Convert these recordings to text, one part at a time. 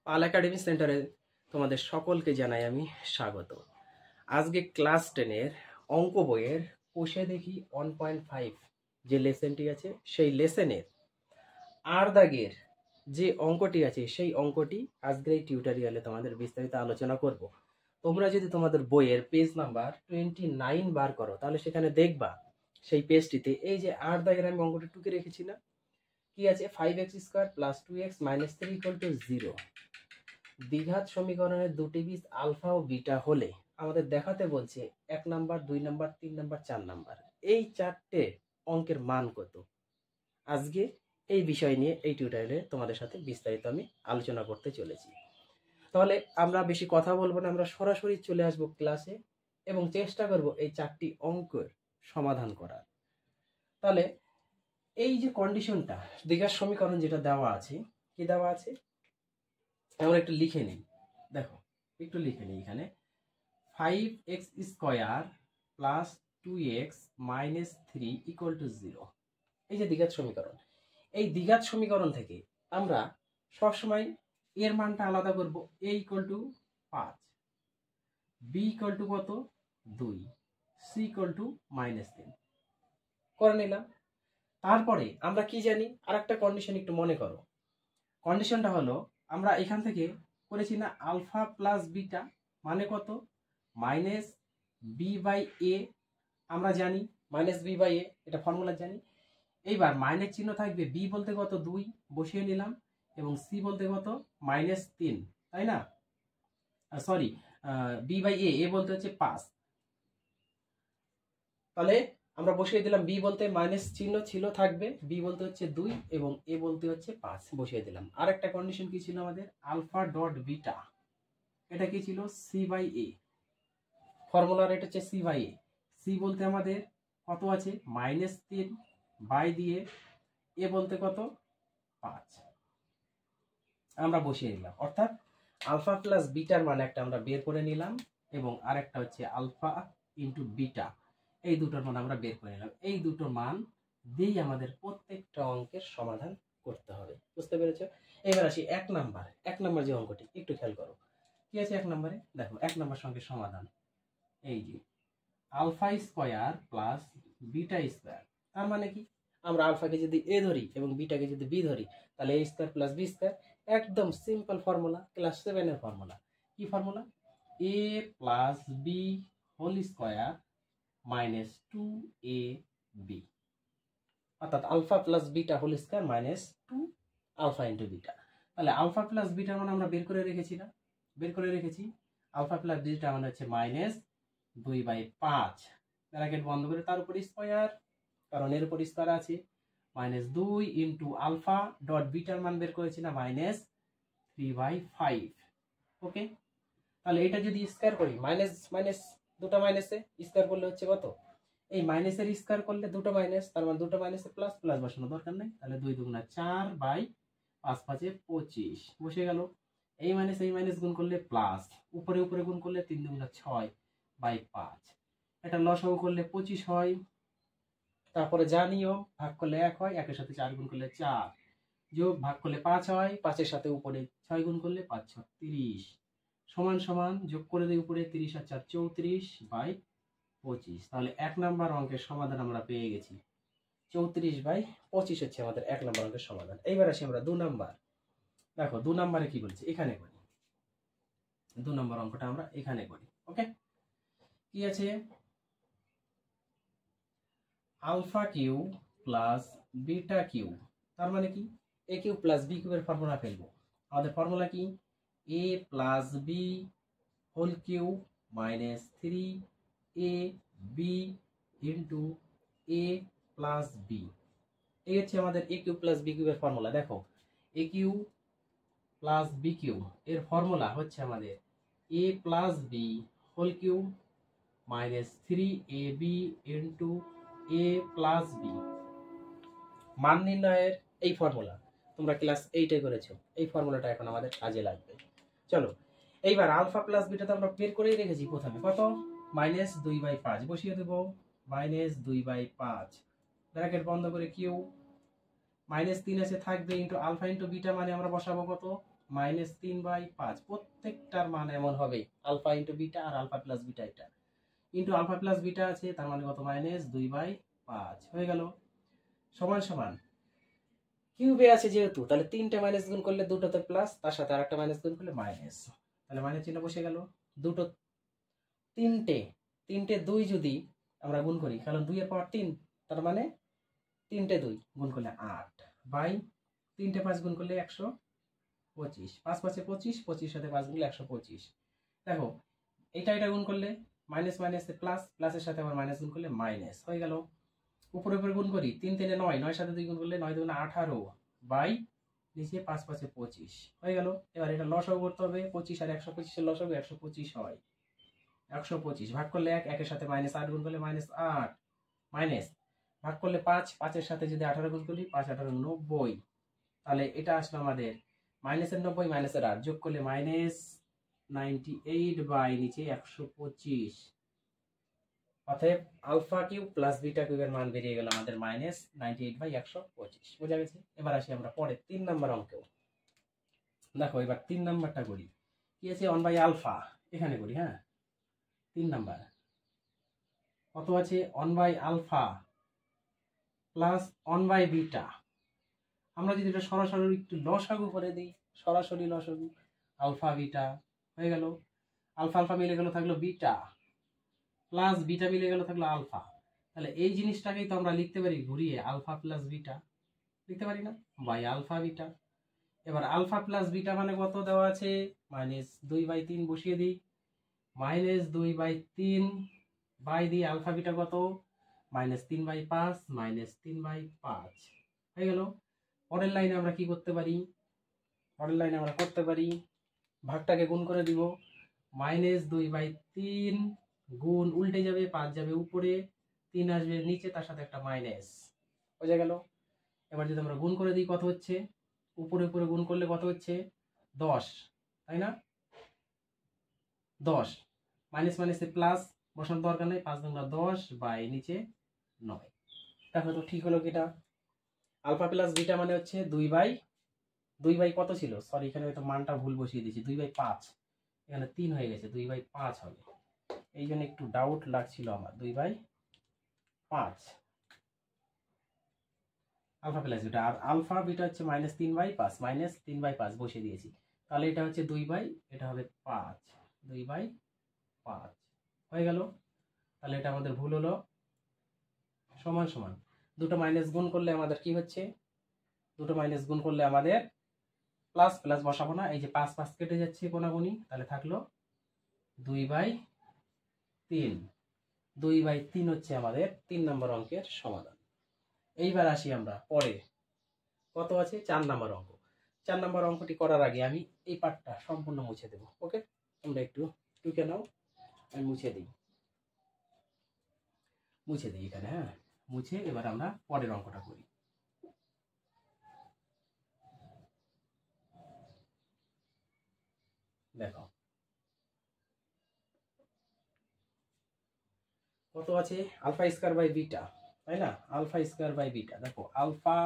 পাল academy সেন্টারে তোমাদের সকলকে জানাই আমি স্বাগত। আজকে ক্লাস 10-এর অঙ্ক বইয়ের কোষে দেখি 1.5 যে লেসনটি আছে সেই লেসনের আর দাগের যে অঙ্কটি আছে সেই অঙ্কটি আজকের এই টিউটোরিয়ালে তোমাদের বিস্তারিত আলোচনা করব। তোমরা যদি তোমাদের বইয়ের পেজ নাম্বার 29 বার করো তাহলে সেখানে দেখবা সেই পেজটিতে এই যে আর দাগের আমি অঙ্কটি টুকে রেখেছি না, কি আছে 5x² + 2x - 3 = 0। দ্বিঘাত সমীকরণের দুটি বীজ আলফা ও বিটা হলে আমাদের দেখাতে বলছে 1 নাম্বার, 2 নাম্বার, 3 নাম্বার, 4 নাম্বার, এই চারটে অঙ্কের মান কত। আজকে এই বিষয় নিয়ে এই টিউটোরিয়ালে তোমাদের সাথে বিস্তারিত আমি আলোচনা করতে চলেছি। তাহলে আমরা বেশি কথা বলবো না, আমরা সরাসরি চলে আসবো ক্লাসে এবং চেষ্টা করব এই চারটি অঙ্কের সমাধান করার। তাহলে এই যে কন্ডিশনটা, দ্বিঘাত সমীকরণ যেটা দেওয়া আছে, কি দেওয়া আছে আমরা একটু লিখে নিই। দেখো একটু লিখে নিই এখানে 5x² + 2x - 3 = 0। এই যে দ্বিঘাত সমীকরণ, এই দ্বিঘাত সমীকরণ থেকে আমরা সবসময় এর মানটা আলাদা করব। a = 5, b = কত 2, c = -3 করে নিলাম। তারপরে আমরা কি জানি, আর একটা কন্ডিশন একটু মনে করো। কন্ডিশনটা হলো আমরা এখান থেকে করেছি না আলফা প্লাস বিটা মানে কত -b/a, আমরা জানি -b/a, এটা ফর্মুলা জানি। এইবার মাইনাস চিহ্ন থাকবে, b বলতে কত 2 বসিয়ে নিলাম এবং c বলতে কত -3, তাই না? সরি, b/a, a বলতে হচ্ছে 5। তাহলে আমরা বসিয়ে দিলাম, b বলতে মাইনাস চিহ্ন ছিল থাকবে, b বলতে হচ্ছে 2 এবং a বলতে হচ্ছে 5 বসিয়ে দিলাম। আর একটা কন্ডিশন কি ছিল আমাদের, আলফা ডট বিটা, এটা কি ছিল c/a, ফর্মুলার এটা হচ্ছে c/a। c বলতে আমাদের কত আছে -3 বাই দিয়ে a বলতে কত 5 আমরা বসিয়ে দিলাম। অর্থাৎ আলফা প্লাস বিটার মান একটা আমরা বের করে নিলাম এবং আরেকটা হচ্ছে আলফা ইন্টু বিটা, এই দুটোর মান আমরা বের করে নিলাম। এই দুটো মান দিয়েই আমাদের প্রত্যেকটা অঙ্কের সমাধান করতে হবে। বুঝতে পেরেছো? এবার আসি এক নাম্বার যে অঙ্কটি, একটু খেয়াল করো কি আছে এক নম্বরে। দেখো 1 নম্বর সঙ্গে সমাধান, এই যে α² + β²। তার মানে কি, আমরা আলফাকে যদি a ধরি এবং বিটাকে যদি b ধরি তাহলে a² + b²। একদম সিম্পল ফর্মুলা, ক্লাস 7 এর ফর্মুলা। কি ফর্মুলা? a + b² - 2ab, অর্থাৎ alpha plus beta whole square -2 alpha into beta. তাহলে আলফা প্লাস বিটা মানে আমরা বের করে রেখেছি না, বের করে রেখেছি। আলফা প্লাস বিটা মানে হচ্ছে -2/5, ব্র্যাকেট বন্ধ করে তার উপর স্কয়ার, কারণ এর উপর স্কয়ার আছে। -2 ইন্টু আলফা ডট বিটার মান বের করেছি না -3/5। ওকে, তাহলে এটা যদি স্কয়ার করি, মাইনাস দুটো মাইনাসে স্কয়ার করলে হচ্ছে কত, এই মাইনাসের স্কয়ার করলে দুটো মাইনাস, তার মানে দুটো মাইনাসে প্লাস, প্লাস বসানো দরকার নেই। তাহলে 2 × 4/5 × 5 = 25 বসে গেল। এই মাইনাস গুণ করলে প্লাস, উপরে উপরে গুণ করলে 3 × 6/5, এটা লসাগু করলে 25 হয়। তারপরে জানিও ভাগ করলে 1 হয়, 1 এর সাথে 4 গুণ করলে 4, যোগ ভাগ করলে 5 হয়, 5 এর সাথে উপরে 6 গুণ করলে 5 × 6 = 30, সমান সমান যোগ করে দিই উপরে 30 আর 4 34/25। তাহলে 1 নাম্বার অঙ্কের সমাধান আমরা পেয়ে গেছি। 34/25 হচ্ছে আমাদের 1 নাম্বার অঙ্কের সমাধান। এইবার আসি আমরা 2 নাম্বার। দেখো 2 নাম্বারে কি বলছে, এখানে করি 2 নাম্বার অঙ্কটা আমরা এখানে করি। ওকে, কি আছে α³ + β³, তার মানে কি a³ + b³ এর ফর্মুলা ফেলবো। আমাদের ফর্মুলা কি, a + b whole cube -3ab into a + b, এই হচ্ছে আমাদের a³ + b³ এর ফর্মুলা। দেখো a³ + b³ এর ফর্মুলা হচ্ছে আমাদের a + b whole cube -3ab into a + b। মান নির্ণয়ের এই ফর্মুলা তোমরা ক্লাস 8-এ করেছো, এই ফর্মুলাটা এখন আমাদের কাজে লাগবে। চলো এইবার আলফা প্লাস বিটা তো আমরা বের করেই রেখেছি। প্রথমে কত -2/5 বসিয়ে দেব, -2/5 ব্র্যাকেট বন্ধ করে কিউ, -3 আছে থাকবে, ইন্টু আলফা ইন্টু বিটা মানে আমরা বসাবো কত -3/5 প্রত্যেকটার মান এমন হবে আলফা ইন্টু বিটা আর আলফা প্লাস বিটা, এটা ইন্টু আলফা প্লাস বিটা আছে তার মানে কত -2/5 হয়ে গেল। সমান সমান কিউবে আছে যেহেতু তাহলে 3টে মাইনাস গুণ করলে দুটোতে প্লাস, তার সাথে আরেকটা মাইনাস গুণ করলে মাইনাস, তাহলে মাইনাস চিহ্ন বসে গেল। দুটো তিনটে 2 যদি আমরা গুণ করি, কারণ 2 এর পাওয়ার 3, তার মানে 3টে 2 গুণ করলে 8 বাই 3টে 5 গুণ করলে 125, 5 5 এ 25, 25 সাথে 5 গুণ করলে 125। দেখো এটা গুণ করলে মাইনাস মাইনাসে প্লাস, প্লাসের সাথে আবার মাইনাস গুণ করলে মাইনাস হয়ে গেল। উপরে উপরে গুণ করি, 3 3 9, 9 সাথে 2 গুণ করলে 9 2 18 বাই নিচে 5 5 এ 25 হয়ে গেল। এবার এটা লসাগু করতে হবে, 25 আর 125 এর লসাগু 125 হয়। 125 ভাগ করলে 1, 1 এর সাথে -8 গুণ করলে -8, মাইনাস ভাগ করলে 5, 5 এর সাথে যদি 18 গুণ করি 5 18 90, তাহলে এটা আসলো আমাদের মাইনাসের 90 মাইনাসের 8 যোগ করলে -98 বাই নিচে 125। অতএব আলফা কিউব প্লাস বিটা কিউবের মান বেরিয়ে গেল আমাদের -98/125। বোঝা গেছে? এবার আসি আমরা পরে 3 নম্বর অঙ্কেও। দেখো এবার 3 নাম্বারটা করি। কি আছে 1/α, এখানে করি। হ্যাঁ 3 নাম্বার কত আছে 1/α প্লাস 1/β। আমরা যদি এটা সরাসরি একটু লসাগু করে দিই, সরাসরি লসাগু আলফা বিটা হয়ে গেল, আলফা আলফা মিলে গেল থাকলো বিটা, প্লাস বিটা মিলে গেল থাকলো আলফা। তাহলে এই জিনিসটাকেই তো আমরা লিখতে পারি ঘুরিয়ে আলফা প্লাস বিটা লিখতে পারি না, বাই আলফা বিটা। এবার আলফা প্লাস বিটা মানে কত দেওয়া আছে -2/3 বসিয়ে দিই, -2/3 বাই দিই আলফা বিটা কত -3/5 -3/5 হয়ে গেল। পরের লাইনে আমরা কি করতে পারি, পরের লাইনে আমরা করতে পারি ভাগটাকে গুণ করে দিব, -2/3 গুণ উল্টে যাবে, 5 যাবে উপরে, 3 আসবে নিচে, তার সাথে একটা মাইনাস হয়ে গেল। এবার যদি আমরা গুণ করে দিই কত হচ্ছে, উপরে উপরে গুণ করলে কত হচ্ছে 10, তাই না? 10 মাইনাস মাইনাসে প্লাস বসানোর দরকার নেই, 5 গুণ 10 বাই নিচে 9। দেখো তো ঠিক হলো কিটা? আলফা প্লাস বিটা মানে হচ্ছে 2/2 কত ছিল, সরি এখানে হয়তো মানটা ভুল বসিয়ে দিয়েছি, 2/5, এখানে 3 হয়ে গেছে, 2/5 হবে, এই জন্য একটু ডাউট লাগছিল আমার। 2/5 আলফা প্লাস বিটা, আর আলফা বিটা হচ্ছে -3/5, -3/5 বসিয়ে দিয়েছি, তাহলে এটা হচ্ছে 2/, এটা হবে 5, 2/5 হয়ে গেল। তাহলে এটা আমাদের ভুল হলো। সমান সমান দুটো মাইনাস গুণ করলে আমাদের কি হচ্ছে, দুটো মাইনাস গুণ করলে আমাদের প্লাস, প্লাস বসাবো না, এই যে 5 5 কেটে যাচ্ছে কোনাগুনি, তাহলে থাকলো 2/3। 2/3 হচ্ছে আমাদের 3 নম্বর অঙ্কের সমাধান। এইবার আসি আমরা পরে, কত আছে 4 নম্বর অঙ্ক। 4 নম্বর অঙ্কটি করার আগে আমি এই পার্টটা সম্পূর্ণ মুছে দেব। ওকে, তোমরা একটু টুকে নাও, আমি মুছে দিই এখানে। হ্যাঁ মুছে এবার আমরা পরের অঙ্কটা করি। দেখো কত আছে আলফা স্কয়ার বাই বিটা, তাই না? আলফা স্কয়ার বাই বিটা, দেখো আলফা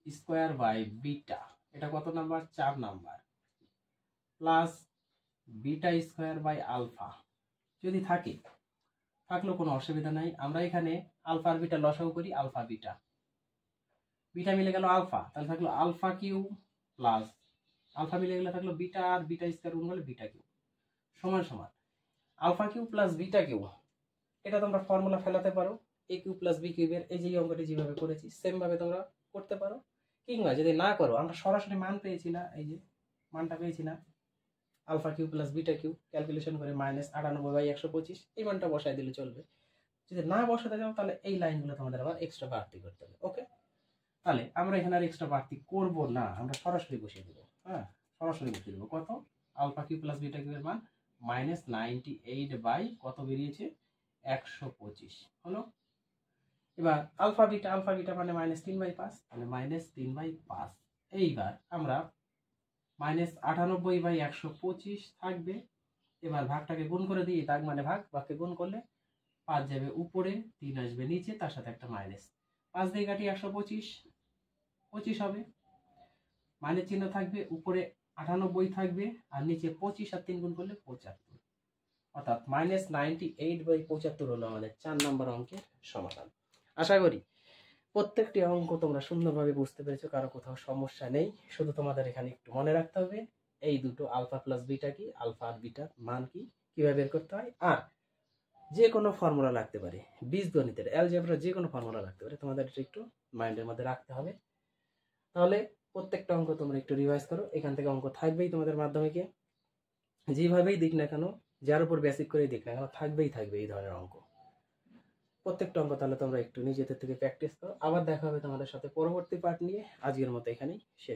স্কয়ার বাই বিটা এটা কত number, 4 number, plus beta square by alpha যদি থাকে, থাকলেও কোনো অসুবিধা নাই। আমরা এখানে আলফা আর বিটা লসাগু করি, আলফা বিটা, বিটা মিলে গেল আলফা, তাহলে থাকলো আলফা কিউ, প্লাস আলফা মিলে গেলে থাকলো বিটা, আর বিটা স্কয়ার গুণ করলে বিটা কিউ সমান সমান alpha q plus beta q. এটা তোমরা ফর্মুলা ফেলাতে পারো, এ কিউ প্লাস বি কিউবের, এই যে অঙ্কটি যেভাবে করেছি সেম ভাবে তোমরা করতে পারো, কিংবা যদি না করো, আমরা সরাসরি মান পেয়েছি না, এই যে মানটা পেয়েছি না alpha q plus beta q, calculation করে -98/125, এই মানটা বসাই দিলে চলবে। যদি না বসাতে যাও তাহলে এই লাইনগুলো তোমাদের আবার এক্সট্রা বাড়তি করতে হবে। ওকে, তাহলে আমরা এখানে আর এক্সট্রা বাড়তি করব না, আমরা সরাসরি বসিয়ে দেবো। হ্যাঁ সরাসরি বসিয়ে দেবো, কত alpha q plus beta q এর মান -98 কত বেরিয়েছে 125 হলো। এবার আলফা বিটা মানে -3/5, তাহলে -3/5। এইবার আমরা -98/125 থাকবে। এবার ভাগটাকে গুণ করে দিই, দাগ মানে ভাগ, ভাগকে গুণ করলে 5 যাবে উপরে, 3 আসবে নিচে, তার সাথে একটা মাইনাস, 5 দিয়ে কাটি 125, 25 হবে, মাইনাস চিহ্ন থাকবে উপরে, 98 থাকবে, আর নিচে 25 আর 3 গুণ করলে 75, অর্থাৎ -98/75 হলো আমাদের 4 নম্বর অঙ্কের সমাধান। আশা করি প্রত্যেকটি অঙ্ক তোমরা সুন্দরভাবে বুঝতে পেরেছো, কারো কোথাও সমস্যা নেই। শুধু তোমাদের এখানে একটু মনে রাখতে হবে এই দুটো আলফা প্লাস বিটা কি, আলফা আর বিটার মান কি, কিভাবে বের করতে হয়। আর যে কোনো ফর্মুলা লাগতে পারে, বীজগণিতের অ্যালজেব্রা যে কোনো ফর্মুলা লাগতে পারে, তোমাদের এটা একটু মাইন্ডের মধ্যে রাখতে হবে। তাহলে প্রত্যেকটা অঙ্ক তোমরা একটু রিভাইজ করো। এখান থেকে অঙ্ক থাকবেই তোমাদের মাধ্যমিকে, যেভাবেই দিক না কেন, যার উপর বেসিক করে দিক না কেন, থাকবেই থাকবে এই ধরনের অঙ্ক। প্রত্যেকটা অঙ্ক তাহলে তোমরা একটু নিজেদের থেকে প্র্যাকটিস করো। আবার দেখা হবে তোমাদের সাথে পরবর্তী পার্ট নিয়ে। আজকের মতো এখানেই শেষ।